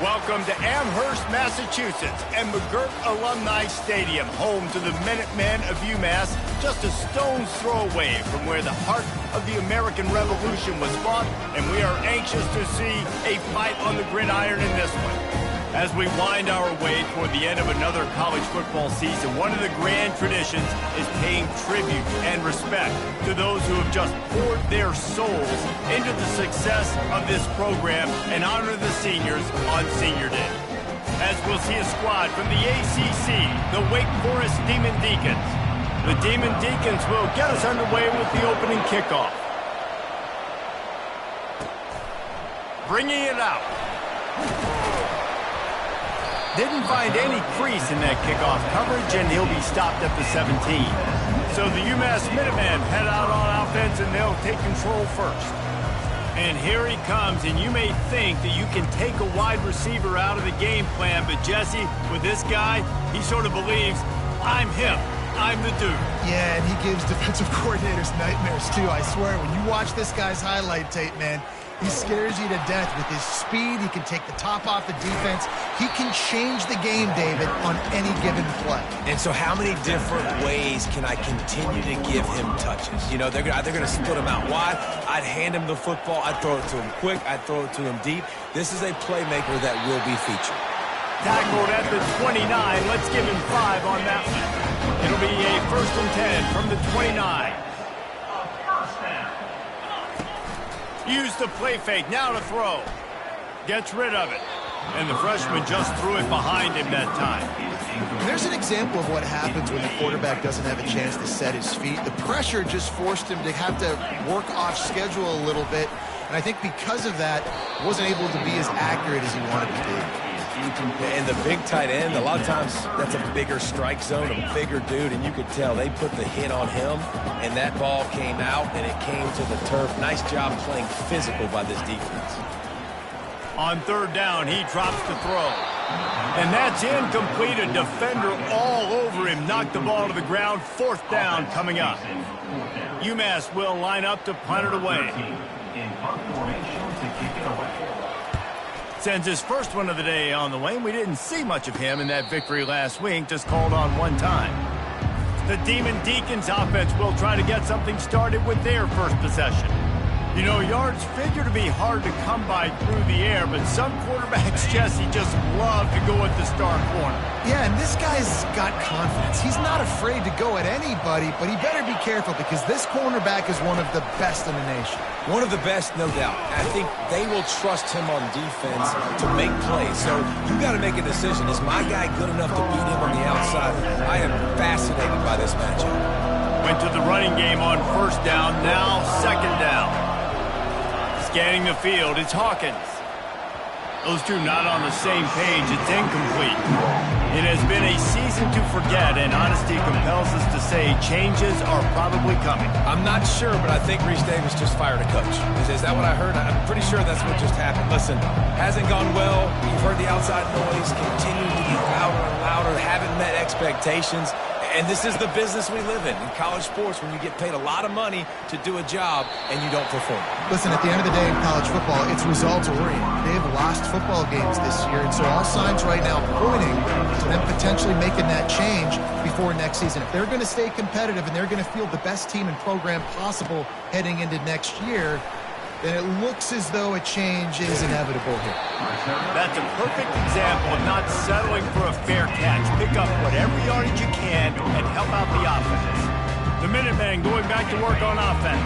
Welcome to Amherst, Massachusetts, and McGirt Alumni Stadium, home to the Minutemen of UMass, just a stone's throw away from where the heart of the American Revolution was fought, and we are anxious to see a fight on the gridiron in this one. As we wind our way toward the end of another college football season, one of the grand traditions is paying tribute and respect to those who have just poured their souls into the success of this program and honor the seniors on Senior Day. As we'll see a squad from the ACC, the Wake Forest Demon Deacons. The Demon Deacons will get us underway with the opening kickoff. Bringing it out. Didn't find any crease in that kickoff coverage, and he'll be stopped at the 17. So the UMass Minutemen head out on offense, and they'll take control first. And here he comes, and you may think that you can take a wide receiver out of the game plan, but Jesse, with this guy, he sort of believes, I'm him. I'm the dude. Yeah, and he gives defensive coordinators nightmares, too. I swear, when you watch this guy's highlight tape, man, he scares you to death with his speed. He can take the top off the defense. He can change the game, David, on any given play. And so how many different ways can I continue to give him touches? You know, they're either going to split him out wide. I'd hand him the football. I'd throw it to him quick. I'd throw it to him deep. This is a playmaker that will be featured. Tackled at the 29. Let's give him 5 on that one. It'll be a 1st and 10 from the 29. Use the play fake, now to throw. Gets rid of it. And the freshman just threw it behind him that time. There's an example of what happens when the quarterback doesn't have a chance to set his feet. The pressure just forced him to have to work off schedule a little bit. And I think because of that, wasn't able to be as accurate as he wanted to be. And the big tight end, a lot of times that's a bigger strike zone, a bigger dude, and you could tell they put the hit on him, and that ball came out, and it came to the turf. Nice job playing physical by this defense. On 3rd down, he drops the throw. And that's incomplete. A defender all over him. Knocked the ball to the ground. 4th down coming up. UMass will line up to punt it away. Sends his first one of the day on the way. We didn't see much of him in that victory last week, just called on one time. The Demon Deacons offense will try to get something started with their first possession. You know, yards figure to be hard to come by through the air, but some quarterbacks, Jesse, just love to go at the star corner. Yeah, and this guy's got confidence. He's not afraid to go at anybody, but he better be careful because this cornerback is one of the best in the nation. One of the best, no doubt. I think they will trust him on defense to make plays. So you got to make a decision. Is my guy good enough to beat him on the outside? I am fascinated by this matchup. Went to the running game on 1st down, now 2nd down. Scanning the field, it's Hawkins. Those two not on the same page. It's incomplete. It has been a season to forget, and honesty compels us to say changes are probably coming. I'm not sure, but I think Reese Davis just fired a coach. Is that what I heard? I'm pretty sure that's what just happened. Listen, hasn't gone well. You've heard the outside noise, continuing to get louder and louder, haven't met expectations. And this is the business we live in college sports, when you get paid a lot of money to do a job and you don't perform. Listen, at the end of the day in college football, it's results-oriented. They have lost football games this year, and so all signs right now pointing to them potentially making that change before next season. If they're going to stay competitive and they're going to field the best team and program possible heading into next year, then it looks as though a change is inevitable here. That's a perfect example of not settling for a fair catch. Pick up whatever yardage you can and help out the offense. The Minutemen going back to work on offense.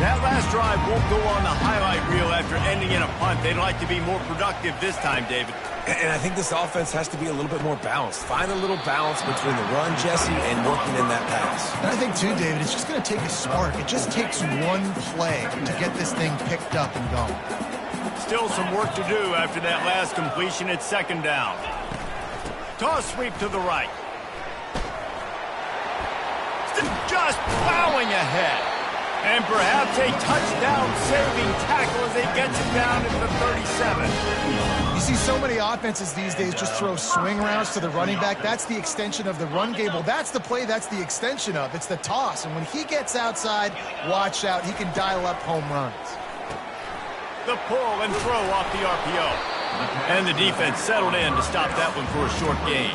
That last drive won't go on the highlight reel after ending in a punt. They'd like to be more productive this time, David. And I think this offense has to be a little bit more balanced. Find a little balance between the run, Jesse, and working in that pass. And I think, too, David, it's just going to take a spark. It just takes one play to get this thing picked up and going. Still some work to do after that last completion at 2nd down. Toss sweep to the right. Just plowing ahead. And perhaps a touchdown-saving tackle as they get him down at the 37. You see so many offenses these days just throw swing routes to the running back. That's the extension of the run game. Well, that's the play that's the extension of. It's the toss. And when he gets outside, watch out. He can dial up home runs. The pull and throw off the RPO. And the defense settled in to stop that one for a short gain.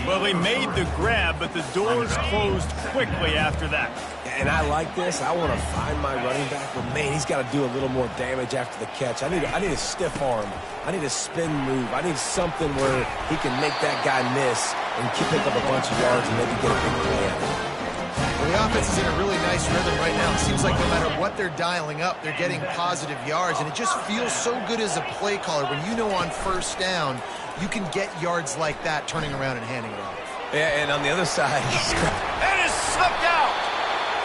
Well, he made the grab, but the doors closed quickly after that. And I like this. I want to find my running back, but man, he's got to do a little more damage after the catch. I need a stiff arm. I need a spin move. I need something where he can make that guy miss and pick up a bunch of yards and maybe get a big play out of it. Well, the offense is in a really nice rhythm right now. It seems like no matter what they're dialing up, they're getting positive yards, and it just feels so good as a play caller when you know on first down you can get yards like that turning around and handing it off. Yeah, and on the other side, and it's slipped out.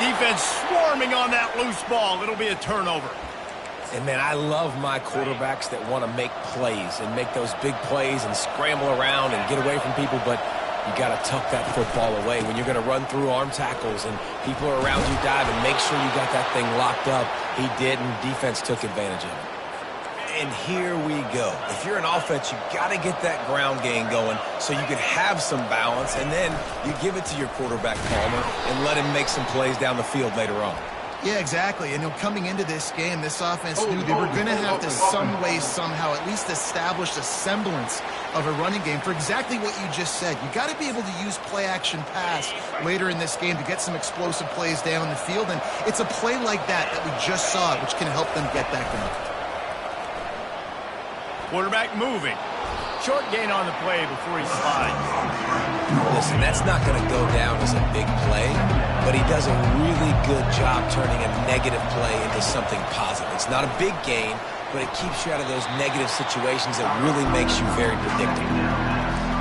Defense swarming on that loose ball. It'll be a turnover. And, man, I love my quarterbacks that want to make plays and make those big plays and scramble around and get away from people, but you got to tuck that football away. When you're going to run through arm tackles and people are around you diving, make sure you got that thing locked up. He did, and defense took advantage of it. And here we go. If you're an offense, you got to get that ground game going so you can have some balance, and then you give it to your quarterback, Palmer, and let him make some plays down the field later on. Yeah, exactly. And coming into this game, this offense knew they were going to have to some way, somehow, at least establish a semblance of a running game for exactly what you just said. You got to be able to use play-action pass later in this game to get some explosive plays down the field, and it's a play like that we just saw, which can help them get that going. Quarterback moving. Short gain on the play before he slides. Listen, that's not going to go down as a big play, but he does a really good job turning a negative play into something positive. It's not a big gain, but it keeps you out of those negative situations that really makes you very predictable.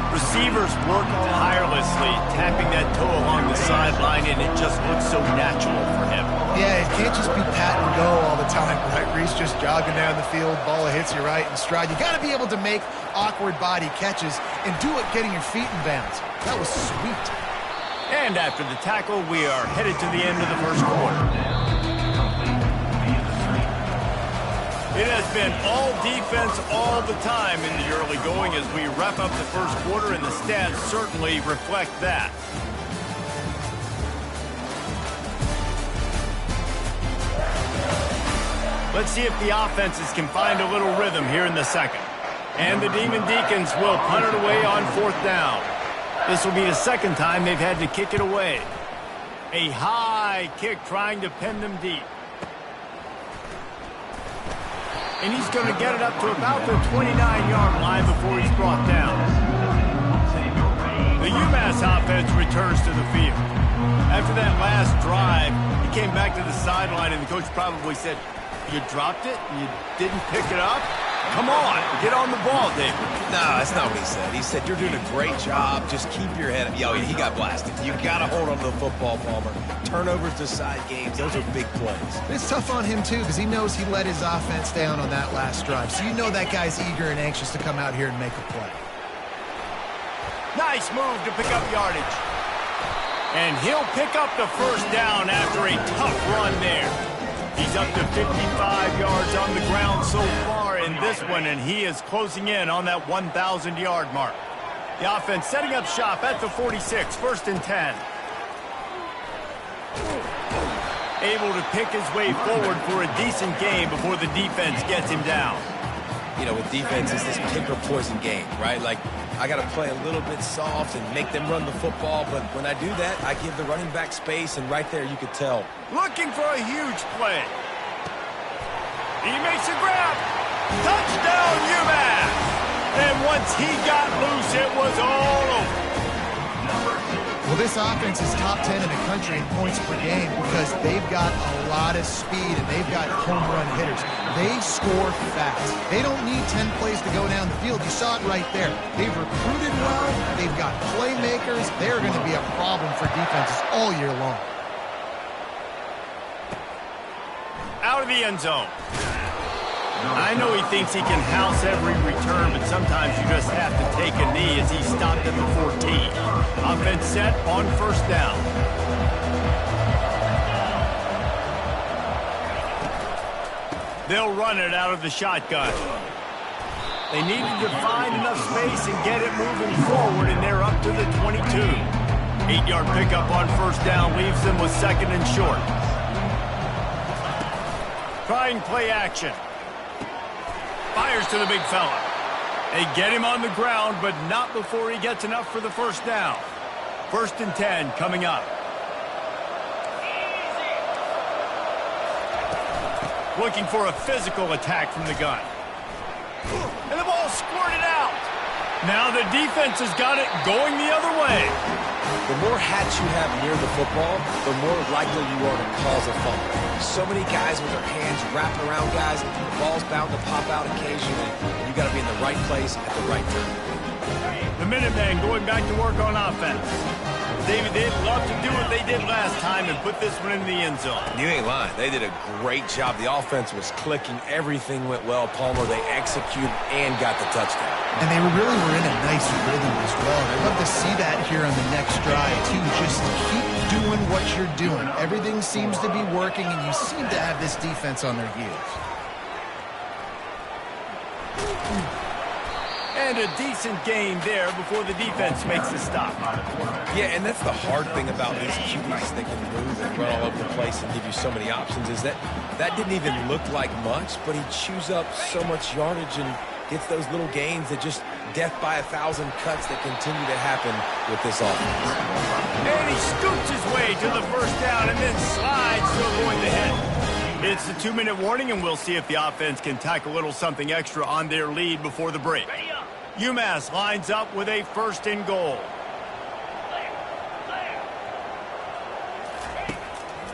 Receivers work tirelessly, tapping that toe along the sideline, and it just looks so natural for him. Yeah, it can't just be pat and go all the time, right? Reese just jogging down the field, ball hits you right in stride. You got to be able to make awkward body catches and do it getting your feet in bounds. That was sweet. And after the tackle, we are headed to the end of the first quarter. It has been all defense all the time in the early going as we wrap up the first quarter, and the stats certainly reflect that. Let's see if the offenses can find a little rhythm here in the second. And the Demon Deacons will punt it away on fourth down. This will be the second time they've had to kick it away. A high kick trying to pin them deep. And he's going to get it up to about the 29-yard line before he's brought down. The UMass offense returns to the field. After that last drive, he came back to the sideline, and the coach probably said, "You dropped it? You didn't pick it up? Come on, get on the ball, David." No, that's not what he said. He said, "You're doing a great job. Just keep your head up." Yo, he got blasted. You got to hold on to the football, Palmer. Turnovers decide games. Those are big plays. It's tough on him, too, because he knows he let his offense down on that last drive. So you know that guy's eager and anxious to come out here and make a play. Nice move to pick up yardage. And he'll pick up the first down after a tough run there. He's up to 55 yards on the ground so far in this one, and he is closing in on that 1,000-yard mark. The offense setting up shop at the 46, 1st and 10. Able to pick his way forward for a decent game before the defense gets him down. You know, with defense, it's this pick or poison game, right? Like, I got to play a little bit soft and make them run the football, but when I do that, I give the running back space, and right there you could tell. Looking for a huge play. He makes a grab. Touchdown, UMass! And once he got loose, it was all over. Well, this offense is top 10 in the country in points per game because they've got a lot of speed and they've got home run hitters. They score fast. They don't need 10 plays to go down the field. You saw it right there. They've recruited well. They've got playmakers. They're going to be a problem for defenses all year long. Out of the end zone. I know he thinks he can house every return, but sometimes you just have to take a knee as he stopped at the 14. Offense set on first down. They'll run it out of the shotgun. They needed to find enough space and get it moving forward, and they're up to the 22. 8-yard pickup on first down leaves them with 2nd and short. Trying play action. Fires to the big fella. They get him on the ground, but not before he gets enough for the first down. 1st and 10 coming up. Looking for a physical attack from the gun. And the ball squirted out. Now the defense has got it going the other way. The more hats you have near the football, the more likely you are to cause a fumble. So many guys with their hands wrapping around guys, the ball's bound to pop out occasionally, and you got to be in the right place at the right time. The Minutemen going back to work on offense. David, they'd love to do what they did last time and put this one in the end zone. You ain't lying. They did a great job. The offense was clicking. Everything went well. Palmer, they executed and got the touchdown. And they really were in a nice rhythm as well. I'd love to see that here on the next drive, too. Just keep doing what you're doing. Everything seems to be working, and you seem to have this defense on their heels. And a decent game there before the defense makes the stop. Yeah, and that's the hard thing about these QBs. They can move and run all over the place and give you so many options, is that didn't even look like much, but he chews up so much yardage and gets those little gains that just death by 1,000 cuts that continue to happen with this offense. And he scoots his way to the first down and then slides to avoid the hit. It's a 2-minute warning, and we'll see if the offense can tack a little something extra on their lead before the break. UMass lines up with a 1st and goal.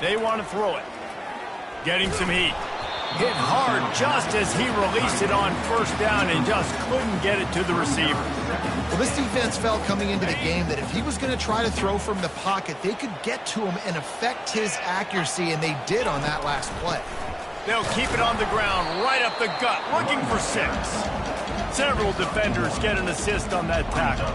They want to throw it. Getting some heat. Hit hard just as he released it on 1st down and just couldn't get it to the receiver. Well, this defense felt coming into the game that if he was going to try to throw from the pocket, they could get to him and affect his accuracy, and they did on that last play. They'll keep it on the ground, right up the gut, looking for 6. Several defenders get an assist on that tackle.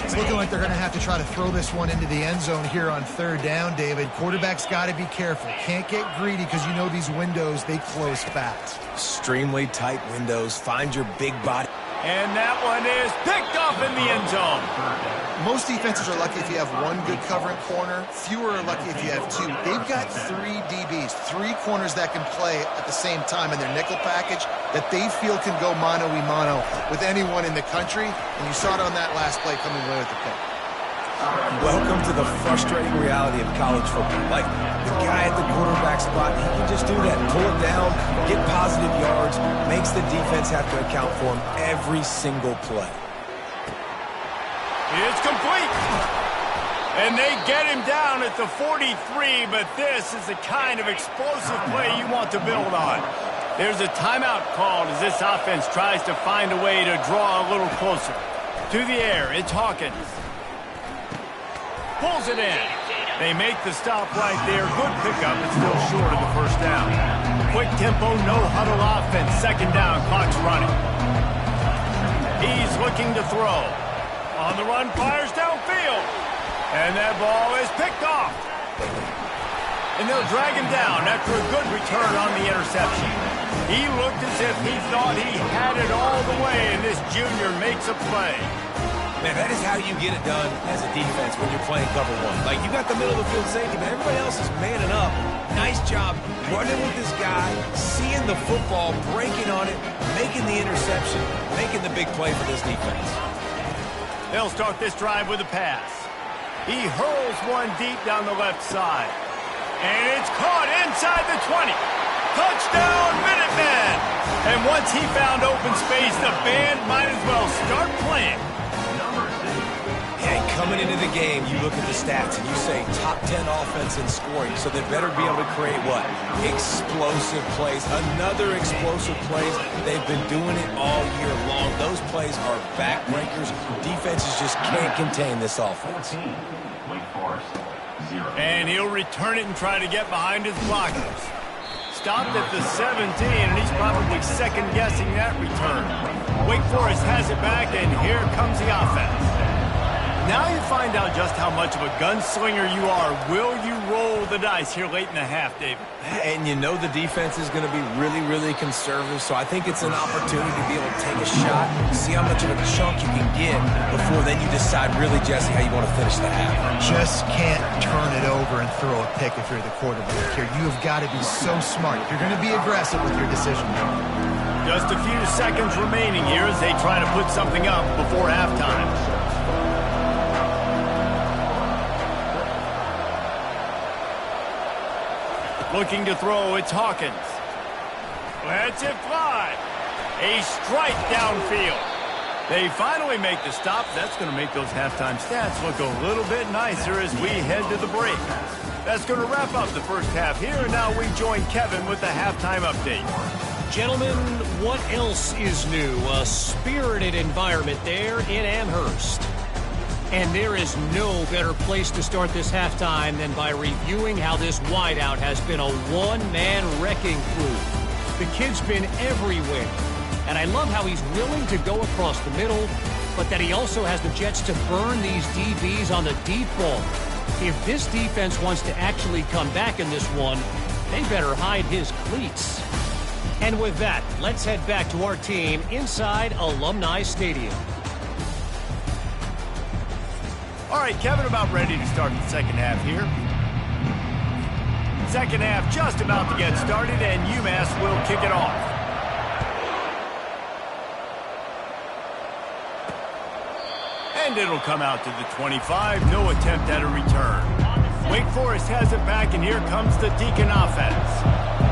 It's looking like they're going to have to try to throw this one into the end zone here on 3rd down, David. Quarterback's got to be careful. Can't get greedy because you know these windows, they close fast. Extremely tight windows. Find your big body. And that one is picked up in the end zone. Most defenses are lucky if you have one good covering corner. Fewer are lucky if you have 2. They've got 3 DBs, 3 corners that can play at the same time in their nickel package that they feel can go mano-a-mano with anyone in the country. And you saw it on that last play coming away with the pick. Welcome to the frustrating reality of college football. Like, the guy at the quarterback spot, he can just do that. Pull it down, get positive yards, makes the defense have to account for him every single play. It's complete. And they get him down at the 43, but this is the kind of explosive play you want to build on. There's a timeout called as this offense tries to find a way to draw a little closer. To the air, it's Hawkins. Pulls it in. They make the stop right there. Good pickup, but still short of the first down. Quick tempo, no huddle offense. 2nd down, clock's running. He's looking to throw. On the run, fires downfield. And that ball is picked off. And they'll drag him down after a good return on the interception. He looked as if he thought he had it all the way, and this junior makes a play. Man, that is how you get it done as a defense when you're playing cover 1. Like, you got the middle of the field safety, but everybody else is manning up. Nice job running with this guy, seeing the football, breaking on it, making the interception, making the big play for this defense. They'll start this drive with a pass. He hurls one deep down the left side. And it's caught inside the 20. Touchdown, Minutemen! And once he found open space, the band might as well start playing. And coming into the game, you look at the stats and you say top 10 offense in scoring, so they better be able to create what? Explosive plays. Another explosive plays. They've been doing it all year long. Those plays are backbreakers. Defenses just can't contain this offense. And he'll return it and try to get behind his blockers. Stopped at the 17, and he's probably second-guessing that return. Wake Forest has it back, and here comes the offense. Now you find out just how much of a gunslinger you are. Will you roll the dice here late in the half, David? And you know the defense is going to be really, really conservative, so I think it's an opportunity to be able to take a shot, see how much of a chunk you can get before then you decide really, Jesse, how you want to finish the half. Just can't turn it over and throw a pick if you're the quarterback here. You have got to be so smart. You're going to be aggressive with your decision making. Just a few seconds remaining here as they try to put something up before halftime. Looking to throw, it's Hawkins. Lets it fly. A strike downfield. They finally make the stop. That's going to make those halftime stats look a little bit nicer as we head to the break. That's going to wrap up the first half here, and now we join Kevin with the halftime update. Gentlemen, what else is new? A spirited environment there in Amherst. And there is no better place to start this halftime than by reviewing how this wideout has been a one-man wrecking crew. The kid's been everywhere. And I love how he's willing to go across the middle, but that he also has the Jets to burn these DBs on the deep ball. If this defense wants to actually come back in this one, they better hide his cleats. And with that, let's head back to our team inside Alumni Stadium. All right, Kevin, about ready to start the second half here. Second half just about to get started, and UMass will kick it off. And it'll come out to the 25. No attempt at a return. Wake Forest has it back, and here comes the Deacon offense.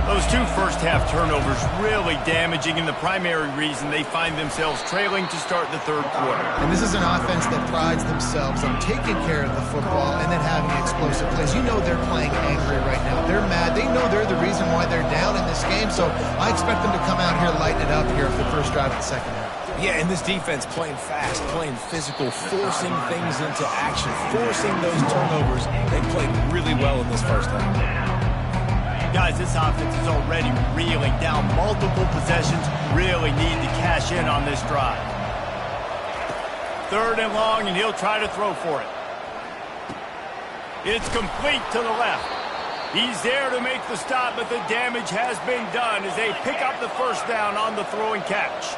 Those two first-half turnovers really damaging, and the primary reason they find themselves trailing to start the third quarter. And this is an offense that prides themselves on taking care of the football and then having explosive plays. You know they're playing angry right now. They're mad. They know they're the reason why they're down in this game, so I expect them to come out here and lighten it up here for the first drive of the second half. Yeah, and this defense playing fast, playing physical, forcing things into action, forcing those turnovers. They played really well in this first half. Guys, this offense is already reeling down multiple possessions. Really need to cash in on this drive. Third and long, and he'll try to throw for it. It's complete to the left. He's there to make the stop, but the damage has been done as they pick up the first down on the throw and catch.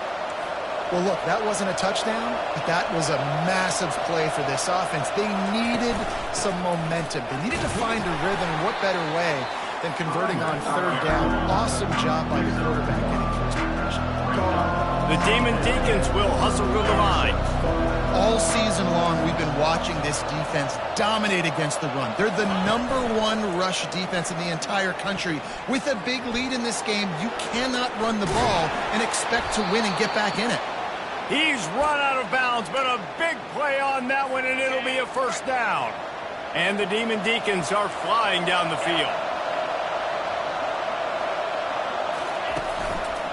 Well, look, that wasn't a touchdown, but that was a massive play for this offense. They needed some momentum. They needed to find a rhythm, and what better way than converting on third down. Awesome job by the quarterback getting first progression. The Demon Deacons will hustle to the line. All season long, we've been watching this defense dominate against the run. They're the #1 rush defense in the entire country. With a big lead in this game, you cannot run the ball and expect to win and get back in it. He's run out of bounds, but a big play on that one, and it'll be a first down. And the Demon Deacons are flying down the field.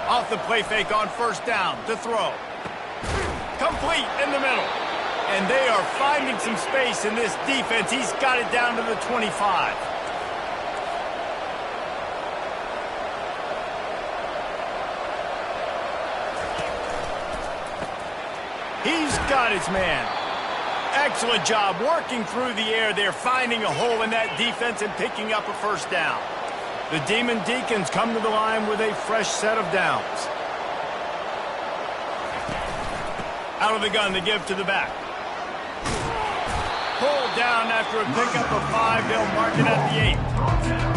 Off the play fake on first down to throw. Complete in the middle. And they are finding some space in this defense. He's got it down to the 25. He's got his man. Excellent job working through the air there, finding a hole in that defense and picking up a first down. The Demon Deacons come to the line with a fresh set of downs. Out of the gun to give to the back. Pulled down after a pickup of 5. They'll mark it at the 8.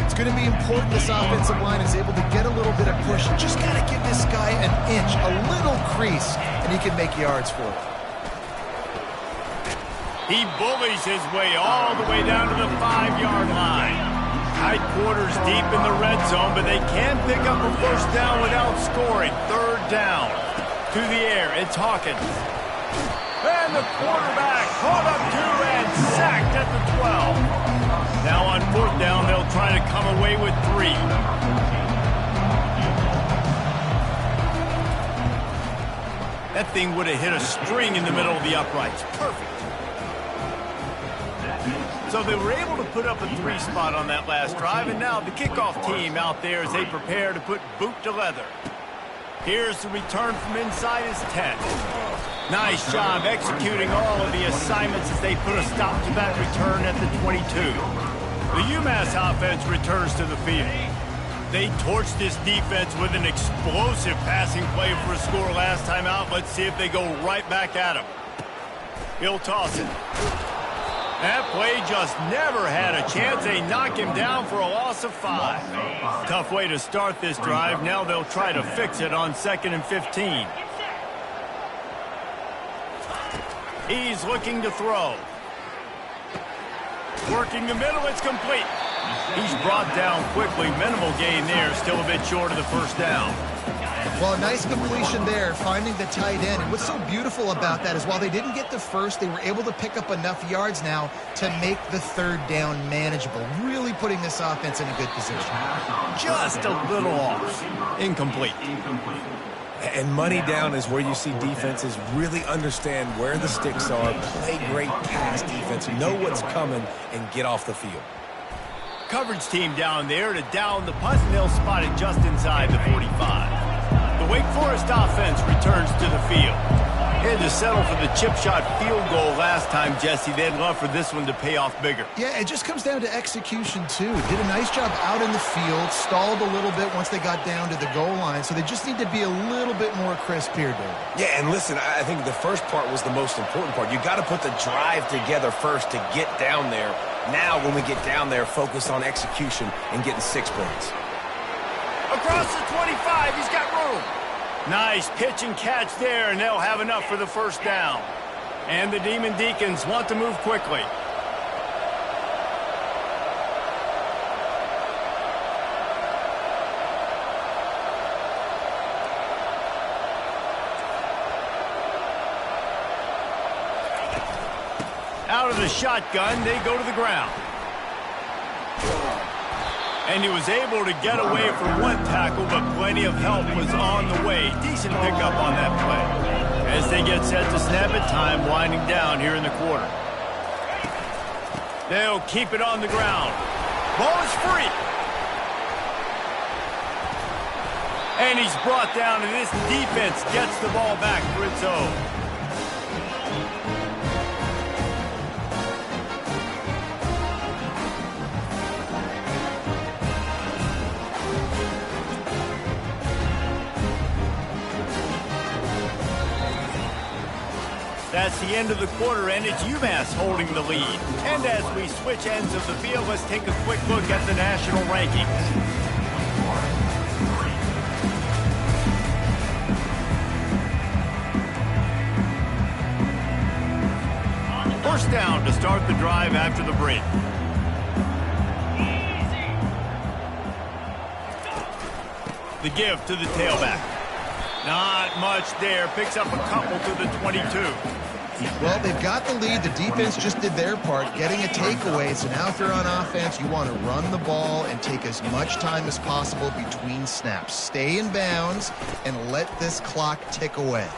It's going to be important this offensive line is able to get a little bit of push. Just got to give this guy an inch, a little crease, and he can make yards for it. He bullies his way all the way down to the 5-yard line. Tight quarters deep in the red zone, but they can pick up a first down without scoring. Third down. To the air, it's Hawkins. And the quarterback caught up to and sacked at the 12. Now on fourth down, they'll try to come away with 3. That thing would have hit a string in the middle of the uprights. Perfect. So they were able to put up a 3 spot on that last drive, and now the kickoff team out there as they prepare to put boot to leather. Here's the return from inside his 10. Nice job executing all of the assignments as they put a stop to that return at the 22. The UMass offense returns to the field. They torched this defense with an explosive passing play for a score last time out. Let's see if they go right back at him. He'll toss it. That play just never had a chance. They knock him down for a loss of 5. Tough way to start this drive. Now they'll try to fix it on 2nd and 15. He's looking to throw. Working the middle, it's complete. He's brought down quickly. Minimal gain there, still a bit short of the first down. Well, nice completion there, finding the tight end. And what's so beautiful about that is while they didn't get the first, they were able to pick up enough yards now to make the 3rd down manageable, really putting this offense in a good position. Just a little off. Incomplete. And money down is where you see defenses really understand where the sticks are, play great pass defense, know what's coming, and get off the field. Coverage team down there to down the punt, and they'll spot it just inside the 45. The Wake Forest offense returns to the field. They had to settle for the chip shot field goal last time, Jesse. They'd love for this one to pay off bigger. Yeah, it just comes down to execution, too. Did a nice job out in the field, stalled a little bit once they got down to the goal line, so they just need to be a little bit more crisp here, David. Yeah, and listen, I think the first part was the most important part. You got to put the drive together first to get down there. Now, when we get down there, focus on execution and getting 6 points. Across the 25, he's got room. Nice pitch and catch there, and they'll have enough for the first down. And the Demon Deacons want to move quickly. Out of the shotgun, they go to the ground. And he was able to get away from one tackle, but plenty of help was on the way. Decent pickup on that play. As they get set to snap it, time winding down here in the quarter. They'll keep it on the ground. Ball is free. And he's brought down, and this defense gets the ball back for its own. That's the end of the quarter, and it's UMass holding the lead. And as we switch ends of the field, let's take a quick look at the national rankings. First down to start the drive after the break. The give to the tailback. Not much there. Picks up a couple to the 22. Well, they've got the lead. The defense just did their part, getting a takeaway. So now if you're on offense, you want to run the ball and take as much time as possible between snaps. Stay in bounds and let this clock tick away.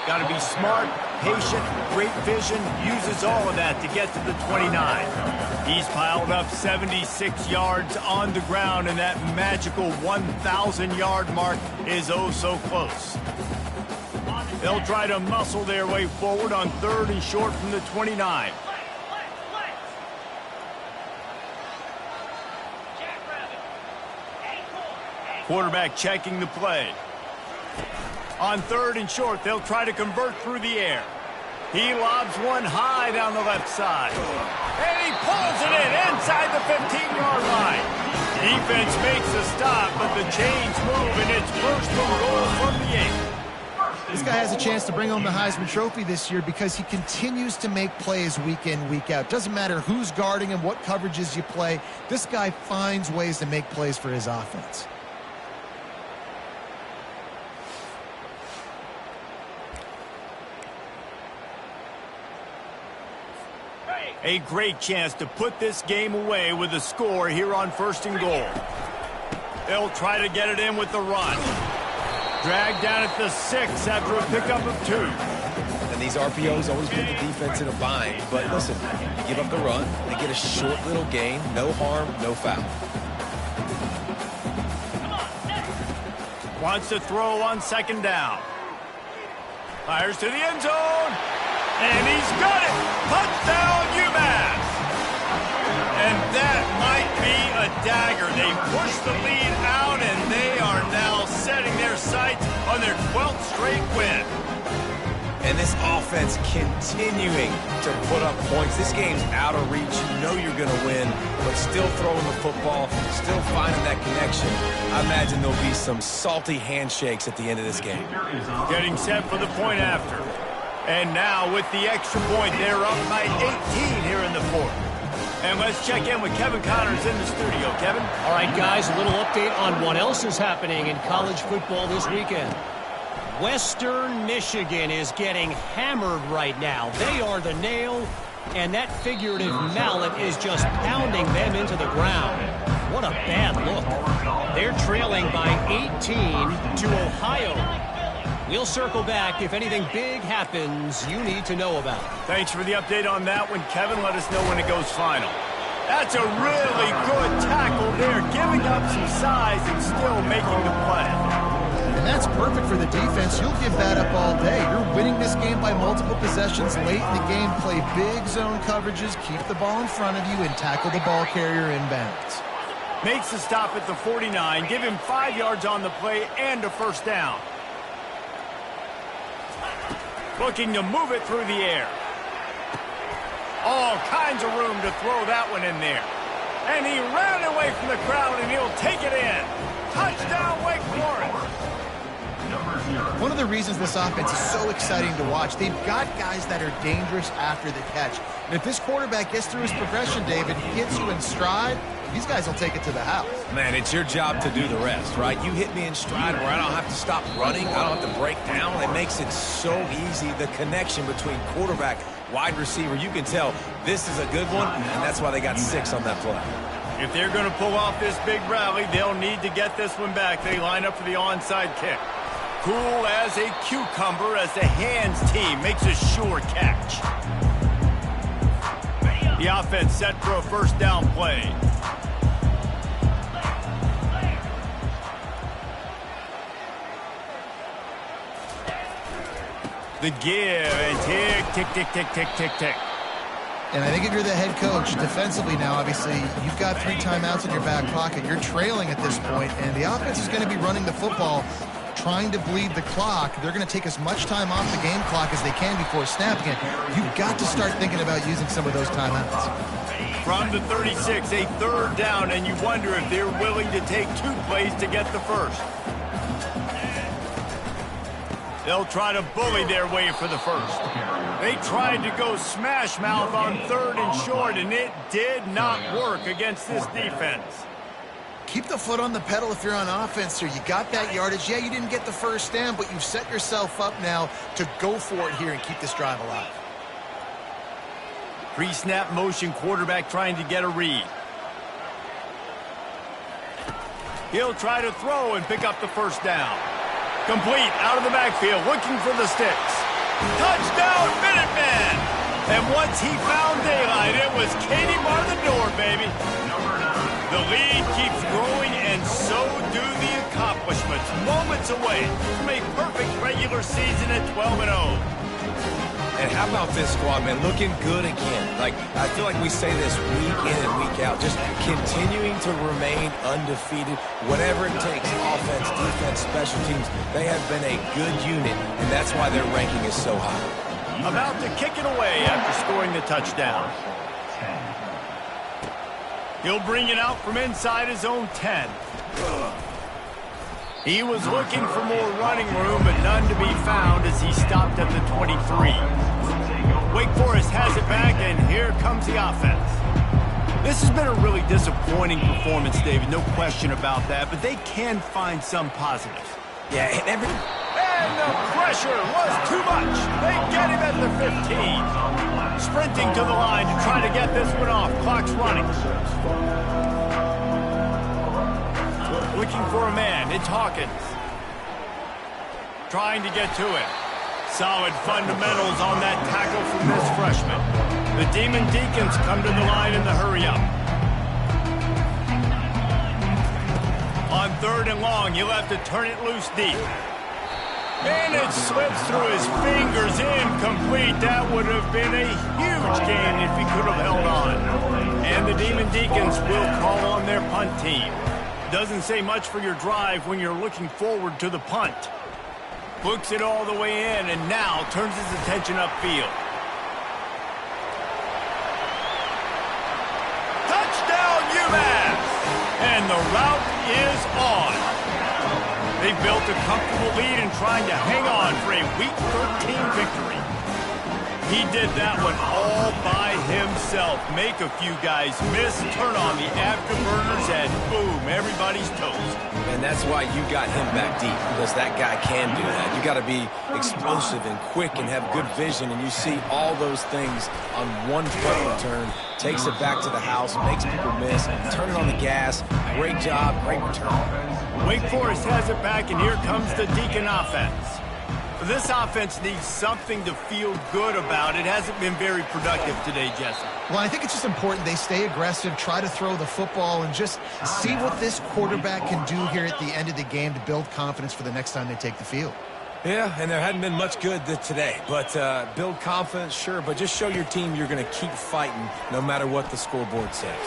Got to be smart, patient, great vision. Uses all of that to get to the 29. He's piled up 76 yards on the ground, and that magical 1,000-yard mark is oh so close. They'll try to muscle their way forward on 3rd and short from the 29. Quarterback checking the play. On 3rd and short, they'll try to convert through the air. He lobs one high down the left side. And he pulls it in inside the 15-yard line. Defense makes a stop, but the chains move, and it's 1st and goal from the 8. This guy has a chance to bring home the Heisman Trophy this year because he continues to make plays week in, week out. Doesn't matter who's guarding him, what coverages you play. This guy finds ways to make plays for his offense. A great chance to put this game away with a score here on 1st and goal. They'll try to get it in with the run. Dragged down at the 6 after a pickup of 2. And these RPOs always put the defense in a bind. But listen, you give up the run, they get a short little gain, no harm, no foul. Wants to throw on 2nd down. Fires to the end zone. And he's got it! Touchdown, UMass! And that might be a dagger. They push the lead out, and they are now setting their sights on their 12th straight win. And this this offense continuing to put up points. This game's out of reach. You know you're going to win, but still throwing the football, still finding that connection. I imagine there'll be some salty handshakes at the end of this game. Getting set for the point after. And now with the extra point, they're up by 18 here in the fourth. And let's check in with Kevin Connors in the studio. Kevin? All right, guys, a little update on what else is happening in college football this weekend. Western Michigan is getting hammered right now. They are the nail, and that figurative mallet is just pounding them into the ground. What a bad look. They're trailing by 18 to Ohio. We'll circle back if anything big happens you need to know about. Thanks for the update on that one, Kevin. Let us know when it goes final. That's a really good tackle there, giving up some size and still making the play. And that's perfect for the defense. You'll give that up all day. You're winning this game by multiple possessions late in the game. Play big zone coverages, keep the ball in front of you, and tackle the ball carrier inbounds. Makes the stop at the 49. Give him 5 yards on the play and a first down. Looking to move it through the air. All kinds of room to throw that one in there. And he ran away from the crowd, and he'll take it in. Touchdown, Wake Forest. One of the reasons this offense is so exciting to watch, they've got guys that are dangerous after the catch. And if this quarterback gets through his progression, David, hits you in stride, these guys will take it to the house. Man, it's your job to do the rest, right? You hit me in stride where I don't have to stop running. I don't have to break down. It makes it so easy. The connection between quarterback, wide receiver, you can tell this is a good one, and that's why they got 6 on that play. If they're going to pull off this big rally, they'll need to get this one back. They line up for the onside kick. Cool as a cucumber as the hands team makes a sure catch. The offense set for a first down play. The give and tick, tick, tick, tick, tick, tick, tick. And I think if you're the head coach, defensively now, obviously, you've got 3 timeouts in your back pocket. You're trailing at this point, and the offense is going to be running the football, trying to bleed the clock. They're going to take as much time off the game clock as they can before snapping it. You've got to start thinking about using some of those timeouts. From the 36, a third down, and you wonder if they're willing to take 2 plays to get the first. They'll try to bully their way for the first. They tried to go smash mouth on 3rd and short, and it did not work against this defense. Keep the foot on the pedal if you're on offense here. You got that yardage. Yeah, you didn't get the first down, but you've set yourself up now to go for it here and keep this drive alive. Pre-snap motion, quarterback trying to get a read. He'll try to throw and pick up the first down. Complete out of the backfield, looking for the sticks. Touchdown, Minutemen! And once he found daylight, it was Katie bar the door, baby. The lead keeps growing, and so do the accomplishments. Moments away from a perfect regular season at 12-0. And how about this squad, man? Looking good again. Like, I feel like we say this week in and week out, just continuing to remain undefeated. Whatever it takes, offense, defense, special teams, they have been a good unit, and that's why their ranking is so high. About to kick it away after scoring the touchdown. He'll bring it out from inside his own 10. He was looking for more running room, but none to be found as he stopped at the 23. Wake Forest has it back, and here comes the offense. This has been a really disappointing performance, David, no question about that, but they can find some positives. Yeah, and the pressure was too much. They get him at the 15. Sprinting to the line to try to get this one off. Clock's running. Looking for a man. It's Hawkins. Trying to get to him. Solid fundamentals on that tackle from this freshman. The Demon Deacons come to the line in the hurry-up. On 3rd and long, he'll have to turn it loose deep. And it slips through his fingers, incomplete. That would have been a huge gain if he could have held on. And the Demon Deacons will call on their punt team. Doesn't say much for your drive when you're looking forward to the punt. Books it all the way in and now turns his attention upfield. Touchdown, UMass! And the route is on. They built a comfortable lead and trying to hang on for a Week 13 victory. He did that one all by himself. Make a few guys miss, turn on the afterburners, and boom, everybody's toast. And that's why you got him back deep, because that guy can do that. You got to be explosive and quick and have good vision, and you see all those things on one punt return. Takes it back to the house, makes people miss, turn it on the gas. Great job, great return. Wake Forest has it back, and here comes the Deacon offense. This offense needs something to feel good about. It hasn't been very productive today, Jesse. Well, I think it's just important they stay aggressive, try to throw the football, and just see what this quarterback can do here at the end of the game to build confidence for the next time they take the field. Yeah, and there hadn't been much good today. But build confidence, sure, but just show your team you're going to keep fighting no matter what the scoreboard says.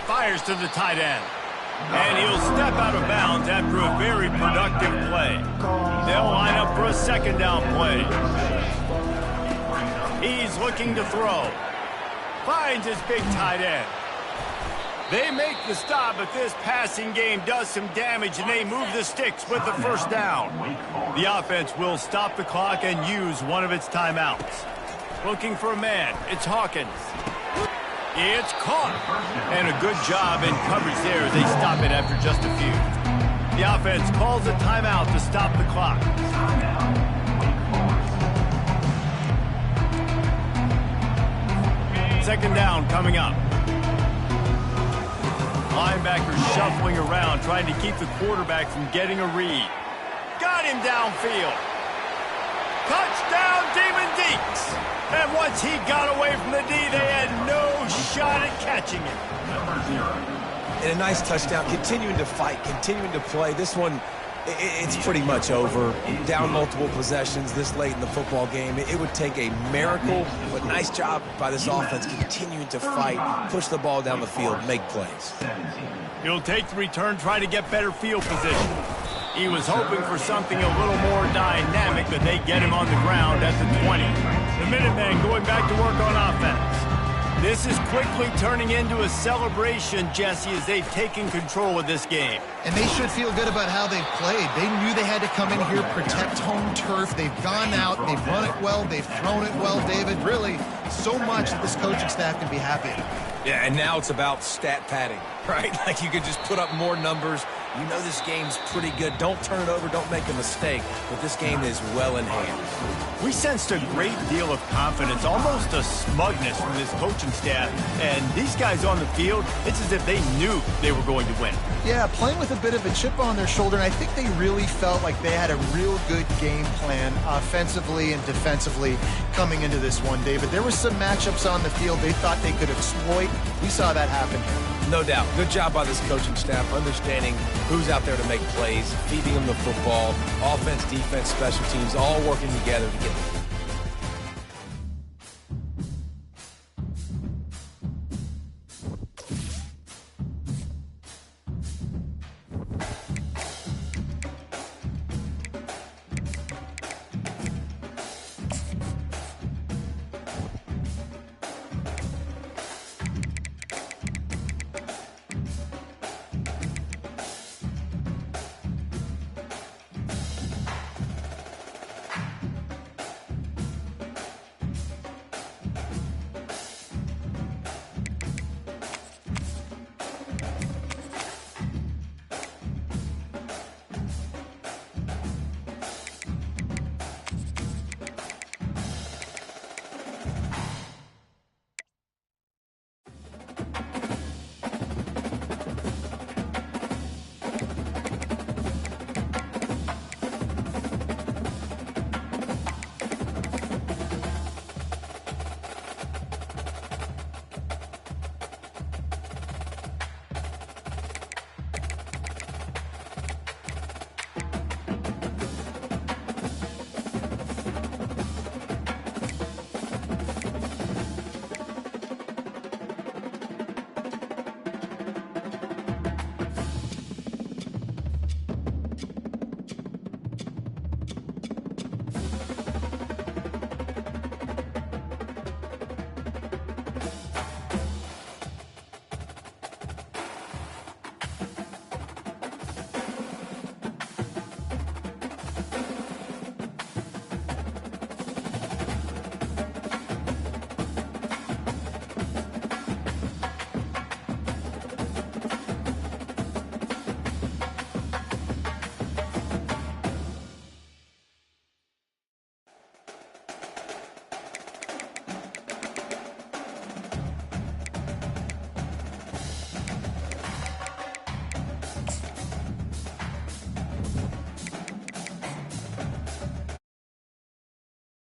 Fires to the tight end. And he'll step out of bounds after a very productive play. They'll line up for a second down play. He's looking to throw. Finds his big tight end. They make the stop, but this passing game does some damage, and they move the sticks with the first down. The offense will stop the clock and use one of its timeouts. Looking for a man. It's Hawkins. It's caught. And a good job in coverage there as they stop it after just a few. The offense calls a timeout to stop the clock. Second down coming up. Linebackers shuffling around, trying to keep the quarterback from getting a read. Got him downfield. Touchdown, Demon Deeks! And once he got away from the D, they had no shot at catching him. And a nice touchdown, continuing to fight, continuing to play. This one, it's pretty much over. Down multiple possessions this late in the football game. It would take a miracle, but nice job by this offense continuing to fight, push the ball down the field, make plays. He'll take the return, try to get better field position. He was hoping for something a little more dynamic, but they get him on the ground at the 20. The Minutemen going back to work on offense. This is quickly turning into a celebration, Jesse, as they've taken control of this game. And they should feel good about how they've played. They knew they had to come in here, protect home turf. They've gone out, they've run it well, they've thrown it well, David. Really, so much that this coaching staff can be happy. Yeah, and now it's about stat padding, right? Like you could just put up more numbers. You know this game's pretty good. Don't turn it over, don't make a mistake. But this game is well in hand. We sensed a great deal of confidence, almost a smugness from this coaching staff. And these guys on the field, it's as if they knew they were going to win. Yeah, playing with a bit of a chip on their shoulder, and I think they really felt like they had a real good game plan offensively and defensively coming into this one, David. There were some matchups on the field they thought they could exploit. We saw that happen here. No doubt. Good job by this coaching staff, understanding who's out there to make plays, feeding them the football, offense, defense, special teams, all working together to get the